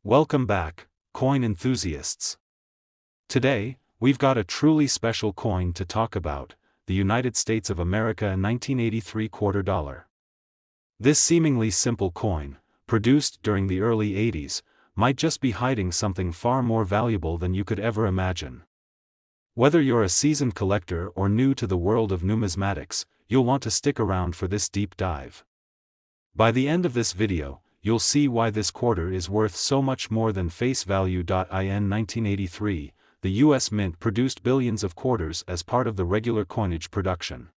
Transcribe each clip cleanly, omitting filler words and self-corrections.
Welcome back, coin enthusiasts. Today, we've got a truly special coin to talk about, the United States of America 1983 quarter dollar. This seemingly simple coin, produced during the early 80s, might just be hiding something far more valuable than you could ever imagine. Whether you're a seasoned collector or new to the world of numismatics, you'll want to stick around for this deep dive. By the end of this video, you'll see why this quarter is worth so much more than face value. In 1983, the U.S. Mint produced billions of quarters as part of the regular coinage production.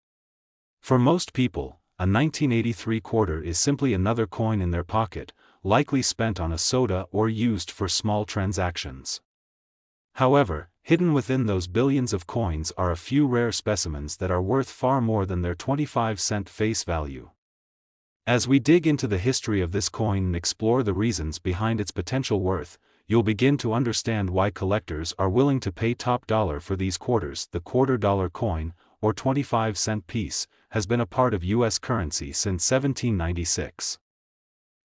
For most people, a 1983 quarter is simply another coin in their pocket, likely spent on a soda or used for small transactions. However, hidden within those billions of coins are a few rare specimens that are worth far more than their 25-cent face value. As we dig into the history of this coin and explore the reasons behind its potential worth, you'll begin to understand why collectors are willing to pay top dollar for these quarters. The quarter dollar coin, or 25-cent piece, has been a part of U.S. currency since 1796.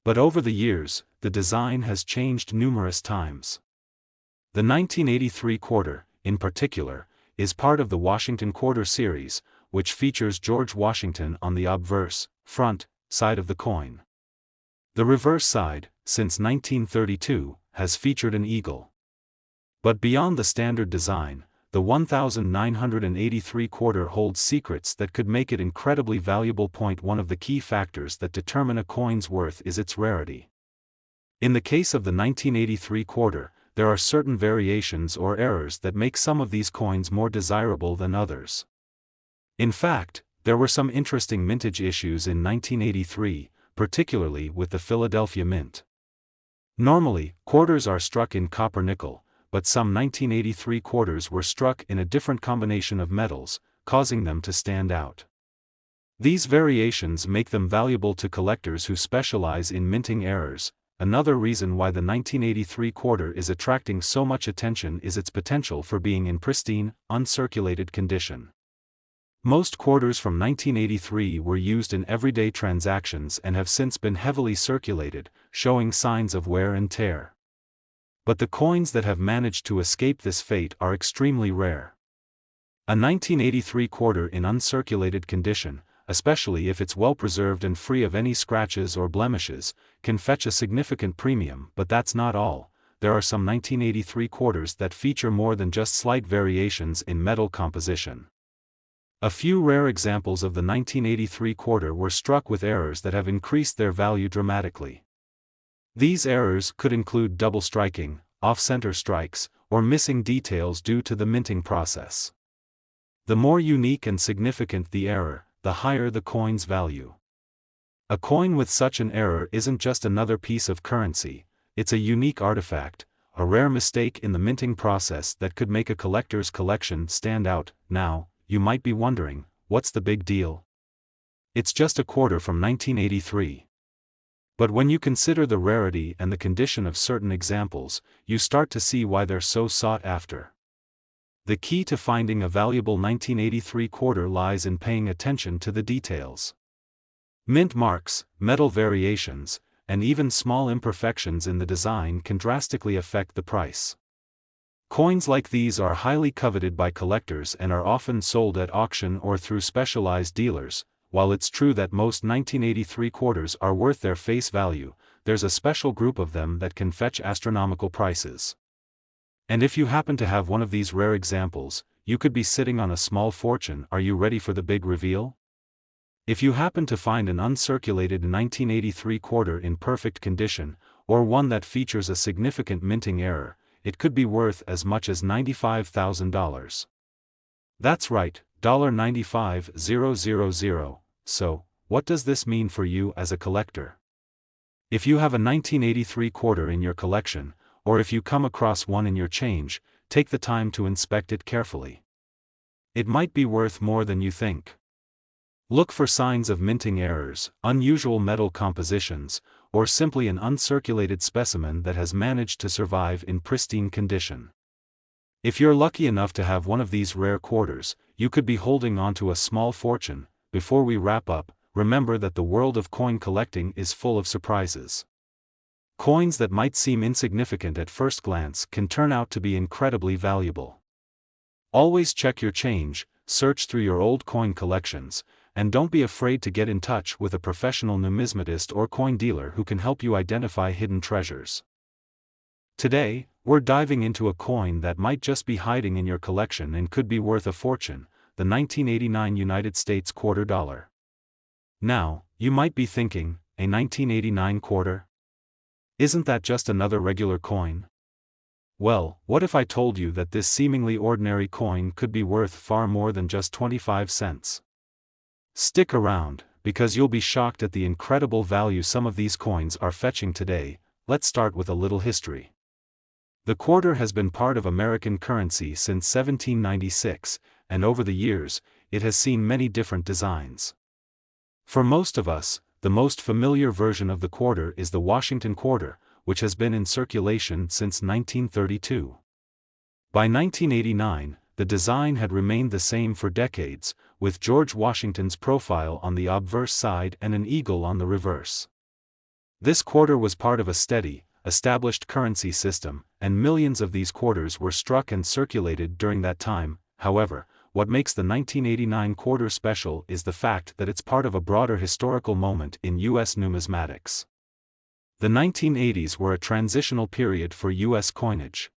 But over the years, the design has changed numerous times. The 1983 quarter, in particular, is part of the Washington Quarter series, which features George Washington on the obverse, front, side of the coin. The reverse side, since 1932, has featured an eagle. But beyond the standard design, the 1983 quarter holds secrets that could make it incredibly valuable. One of the key factors that determine a coin's worth is its rarity. In the case of the 1983 quarter, there are certain variations or errors that make some of these coins more desirable than others. In fact, there were some interesting mintage issues in 1983, particularly with the Philadelphia Mint. Normally, quarters are struck in copper-nickel, but some 1983 quarters were struck in a different combination of metals, causing them to stand out. These variations make them valuable to collectors who specialize in minting errors. Another reason why the 1983 quarter is attracting so much attention is its potential for being in pristine, uncirculated condition. Most quarters from 1983 were used in everyday transactions and have since been heavily circulated, showing signs of wear and tear. But the coins that have managed to escape this fate are extremely rare. A 1983 quarter in uncirculated condition, especially if it's well preserved and free of any scratches or blemishes, can fetch a significant premium. But that's not all. There are some 1983 quarters that feature more than just slight variations in metal composition. A few rare examples of the 1983 quarter were struck with errors that have increased their value dramatically. These errors could include double striking, off-center strikes, or missing details due to the minting process. The more unique and significant the error, the higher the coin's value. A coin with such an error isn't just another piece of currency, it's a unique artifact, a rare mistake in the minting process that could make a collector's collection stand out. Now, you might be wondering, what's the big deal? It's just a quarter from 1983. But when you consider the rarity and the condition of certain examples, you start to see why they're so sought after. The key to finding a valuable 1983 quarter lies in paying attention to the details. Mint marks, metal variations, and even small imperfections in the design can drastically affect the price. Coins like these are highly coveted by collectors and are often sold at auction or through specialized dealers. While it's true that most 1983 quarters are worth their face value, there's a special group of them that can fetch astronomical prices. And if you happen to have one of these rare examples, you could be sitting on a small fortune. Are you ready for the big reveal? If you happen to find an uncirculated 1983 quarter in perfect condition, or one that features a significant minting error, it could be worth as much as $95,000. That's right, $95,000. So, what does this mean for you as a collector? If you have a 1983 quarter in your collection, or if you come across one in your change, take the time to inspect it carefully. It might be worth more than you think. Look for signs of minting errors, unusual metal compositions, or simply an uncirculated specimen that has managed to survive in pristine condition. If you're lucky enough to have one of these rare quarters, you could be holding onto a small fortune. Before we wrap up, remember that the world of coin collecting is full of surprises. Coins that might seem insignificant at first glance can turn out to be incredibly valuable. Always check your change, search through your old coin collections, and don't be afraid to get in touch with a professional numismatist or coin dealer who can help you identify hidden treasures. Today, we're diving into a coin that might just be hiding in your collection and could be worth a fortune, the 1989 United States quarter dollar. Now, you might be thinking, a 1989 quarter? Isn't that just another regular coin? Well, what if I told you that this seemingly ordinary coin could be worth far more than just 25 cents? Stick around, because you'll be shocked at the incredible value some of these coins are fetching today. Let's start with a little history. The quarter has been part of American currency since 1796, and over the years, it has seen many different designs. For most of us, the most familiar version of the quarter is the Washington quarter, which has been in circulation since 1932. By 1989, the design had remained the same for decades, with George Washington's profile on the obverse side and an eagle on the reverse. This quarter was part of a steady, established currency system, and millions of these quarters were struck and circulated during that time. However, what makes the 1989 quarter special is the fact that it's part of a broader historical moment in U.S. numismatics. The 1980s were a transitional period for U.S. coinage.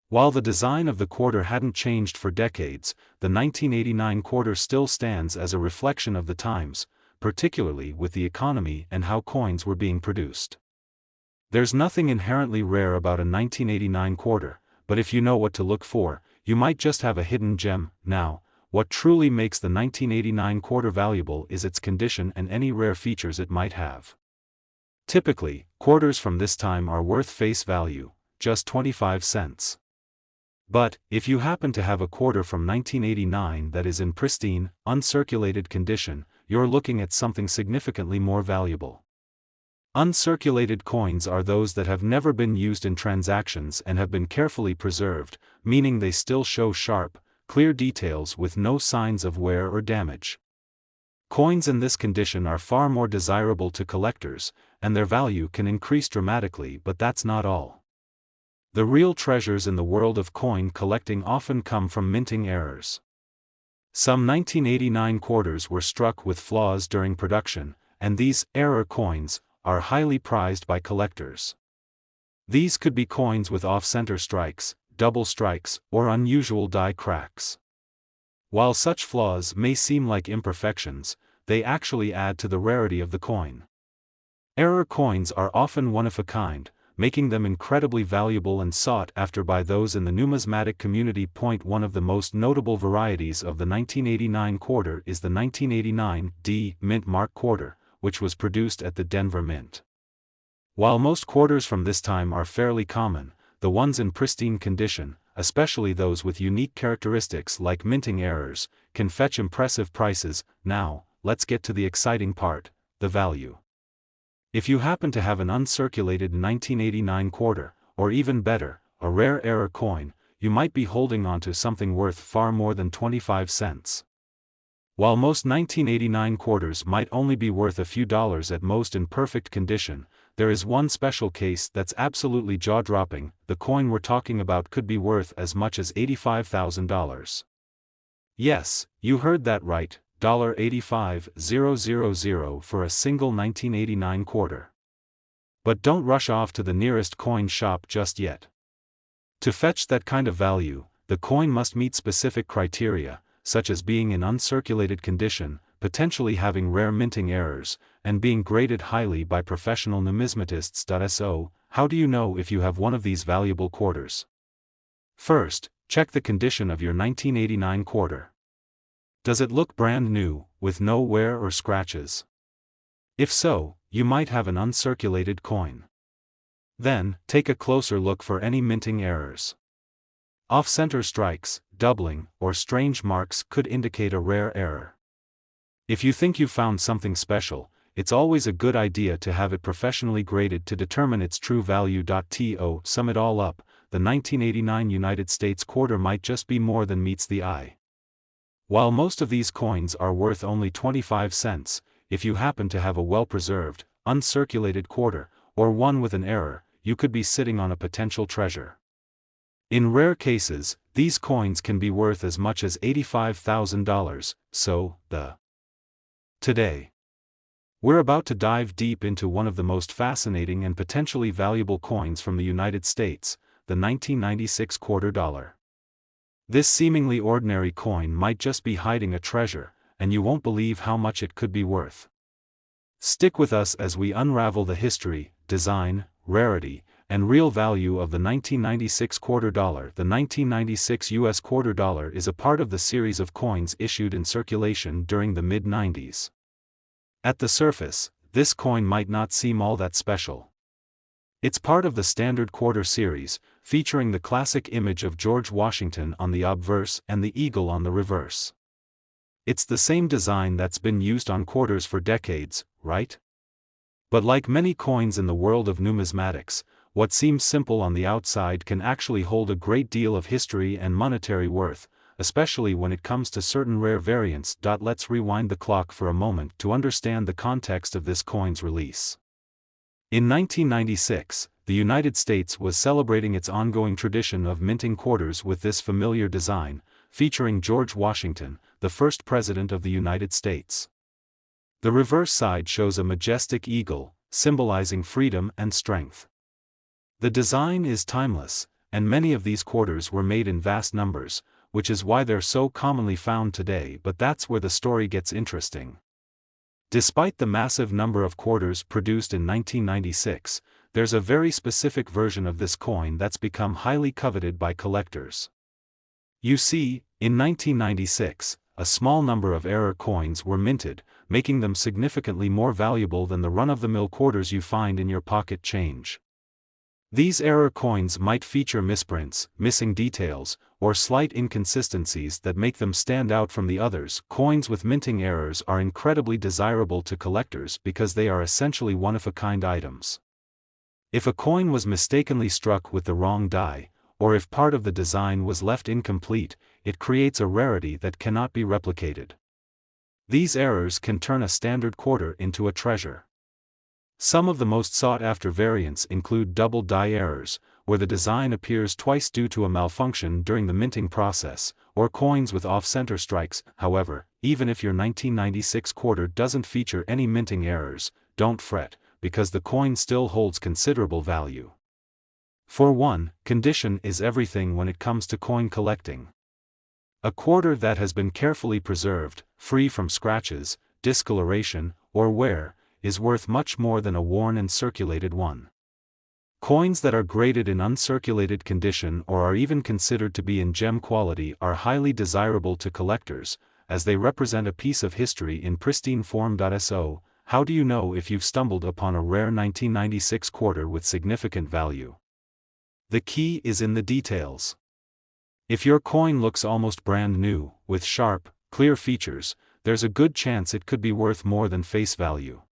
While the design of the quarter hadn't changed for decades, the 1989 quarter still stands as a reflection of the times, particularly with the economy and how coins were being produced. There's nothing inherently rare about a 1989 quarter, but if you know what to look for, you might just have a hidden gem. Now, what truly makes the 1989 quarter valuable is its condition and any rare features it might have. Typically, quarters from this time are worth face value, just 25 cents. But, if you happen to have a quarter from 1989 that is in pristine, uncirculated condition, you're looking at something significantly more valuable. Uncirculated coins are those that have never been used in transactions and have been carefully preserved, meaning they still show sharp, clear details with no signs of wear or damage. Coins in this condition are far more desirable to collectors, and their value can increase dramatically, but that's not all. The real treasures in the world of coin collecting often come from minting errors. Some 1989 quarters were struck with flaws during production, and these error coins are highly prized by collectors. These could be coins with off-center strikes, double strikes, or unusual die cracks. While such flaws may seem like imperfections, they actually add to the rarity of the coin. Error coins are often one of a kind, making them incredibly valuable and sought after by those in the numismatic community. One of the most notable varieties of the 1989 quarter is the 1989 D Mint Mark quarter, which was produced at the Denver Mint. While most quarters from this time are fairly common, the ones in pristine condition, especially those with unique characteristics like minting errors, can fetch impressive prices. Now, let's get to the exciting part, the value. If you happen to have an uncirculated 1989 quarter, or even better, a rare error coin, you might be holding onto something worth far more than 25 cents. While most 1989 quarters might only be worth a few dollars at most in perfect condition, there is one special case that's absolutely jaw-dropping. The coin we're talking about could be worth as much as $85,000. Yes, you heard that right, $85,000 for a single 1989 quarter. But don't rush off to the nearest coin shop just yet. To fetch that kind of value, the coin must meet specific criteria, such as being in uncirculated condition, potentially having rare minting errors, and being graded highly by professional numismatists. So, how do you know if you have one of these valuable quarters? First, check the condition of your 1989 quarter. Does it look brand new, with no wear or scratches? If so, you might have an uncirculated coin. Then, take a closer look for any minting errors. Off-center strikes, doubling, or strange marks could indicate a rare error. If you think you've found something special, it's always a good idea to have it professionally graded to determine its true value. To sum it all up, the 1989 United States quarter might just be more than meets the eye. While most of these coins are worth only 25 cents, if you happen to have a well-preserved, uncirculated quarter, or one with an error, you could be sitting on a potential treasure. In rare cases, these coins can be worth as much as $85,000, Today, we're about to dive deep into one of the most fascinating and potentially valuable coins from the United States, the 1996 quarter dollar. This seemingly ordinary coin might just be hiding a treasure, and you won't believe how much it could be worth. Stick with us as we unravel the history, design, rarity, and real value of the 1996 quarter dollar. The 1996 U.S. quarter dollar is a part of the series of coins issued in circulation during the mid-90s. At the surface, this coin might not seem all that special. It's part of the standard quarter series, featuring the classic image of George Washington on the obverse and the eagle on the reverse. It's the same design that's been used on quarters for decades, right? But like many coins in the world of numismatics, what seems simple on the outside can actually hold a great deal of history and monetary worth, especially when it comes to certain rare variants. Let's rewind the clock for a moment to understand the context of this coin's release. In 1996, the United States was celebrating its ongoing tradition of minting quarters with this familiar design, featuring George Washington, the first president of the United States. The reverse side shows a majestic eagle, symbolizing freedom and strength. The design is timeless, and many of these quarters were made in vast numbers, which is why they're so commonly found today. But that's where the story gets interesting. Despite the massive number of quarters produced in 1996, there's a very specific version of this coin that's become highly coveted by collectors. You see, in 1996, a small number of error coins were minted, making them significantly more valuable than the run-of-the-mill quarters you find in your pocket change. These error coins might feature misprints, missing details, or slight inconsistencies that make them stand out from the others. Coins with minting errors are incredibly desirable to collectors because they are essentially one-of-a-kind items. If a coin was mistakenly struck with the wrong die, or if part of the design was left incomplete, it creates a rarity that cannot be replicated. These errors can turn a standard quarter into a treasure. Some of the most sought-after variants include double die errors, where the design appears twice due to a malfunction during the minting process, or coins with off-center strikes. However, even if your 1996 quarter doesn't feature any minting errors, don't fret, because the coin still holds considerable value. For one, condition is everything when it comes to coin collecting. A quarter that has been carefully preserved, free from scratches, discoloration, or wear, is worth much more than a worn and circulated one. Coins that are graded in uncirculated condition or are even considered to be in gem quality are highly desirable to collectors, as they represent a piece of history in pristine form. So, how do you know if you've stumbled upon a rare 1996 quarter with significant value? The key is in the details. If your coin looks almost brand new, with sharp, clear features, there's a good chance it could be worth more than face value.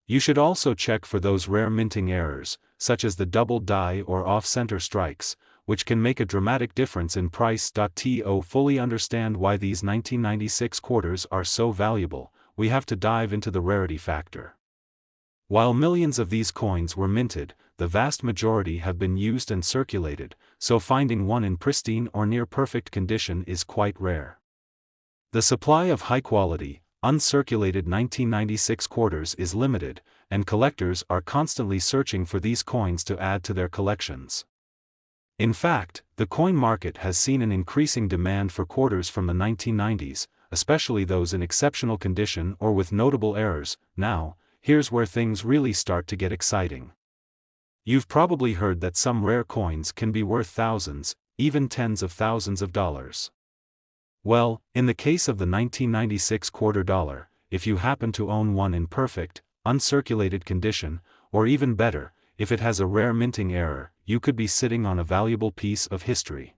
You should also check for those rare minting errors, such as the double die or off-center strikes, which can make a dramatic difference in price. To fully understand why these 1996 quarters are so valuable, we have to dive into the rarity factor. While millions of these coins were minted, the vast majority have been used and circulated, so finding one in pristine or near-perfect condition is quite rare. The supply of high-quality, uncirculated 1996 quarters is limited, and collectors are constantly searching for these coins to add to their collections. In fact, the coin market has seen an increasing demand for quarters from the 1990s, especially those in exceptional condition or with notable errors. Now, here's where things really start to get exciting. You've probably heard that some rare coins can be worth thousands, even tens of thousands of dollars. Well, in the case of the 1996 quarter dollar, if you happen to own one in perfect, uncirculated condition, or even better, if it has a rare minting error, you could be sitting on a valuable piece of history.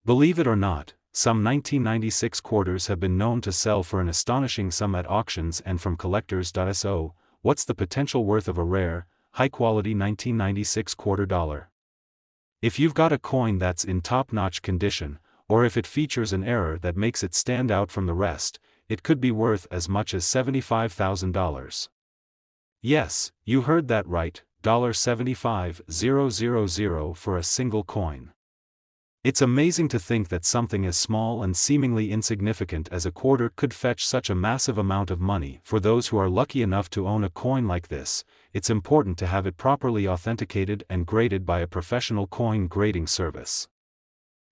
Believe it or not, some 1996 quarters have been known to sell for an astonishing sum at auctions and from collectors. So, what's the potential worth of a rare, high-quality 1996 quarter dollar? If you've got a coin that's in top-notch condition, or if it features an error that makes it stand out from the rest, it could be worth as much as $75,000. Yes, you heard that right. $75,000 for a single coin. It's amazing to think that something as small and seemingly insignificant as a quarter could fetch such a massive amount of money. For those who are lucky enough to own a coin like this, it's important to have it properly authenticated and graded by a professional coin grading service.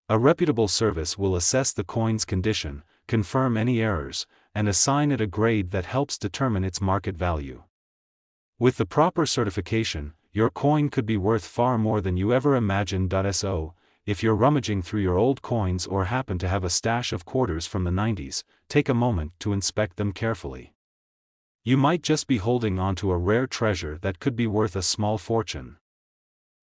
A reputable service will assess the coin's condition, confirm any errors, and assign it a grade that helps determine its market value. With the proper certification, your coin could be worth far more than you ever imagined. So, if you're rummaging through your old coins or happen to have a stash of quarters from the 90s, take a moment to inspect them carefully. You might just be holding onto a rare treasure that could be worth a small fortune.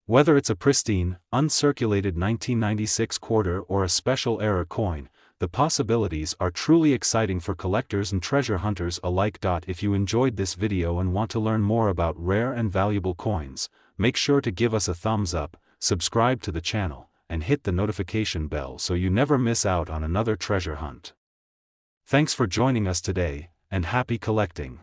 Whether it's a pristine, uncirculated 1996 quarter or a special era coin, the possibilities are truly exciting for collectors and treasure hunters alike. If you enjoyed this video and want to learn more about rare and valuable coins, make sure to give us a thumbs up, subscribe to the channel, and hit the notification bell so you never miss out on another treasure hunt. Thanks for joining us today, and happy collecting!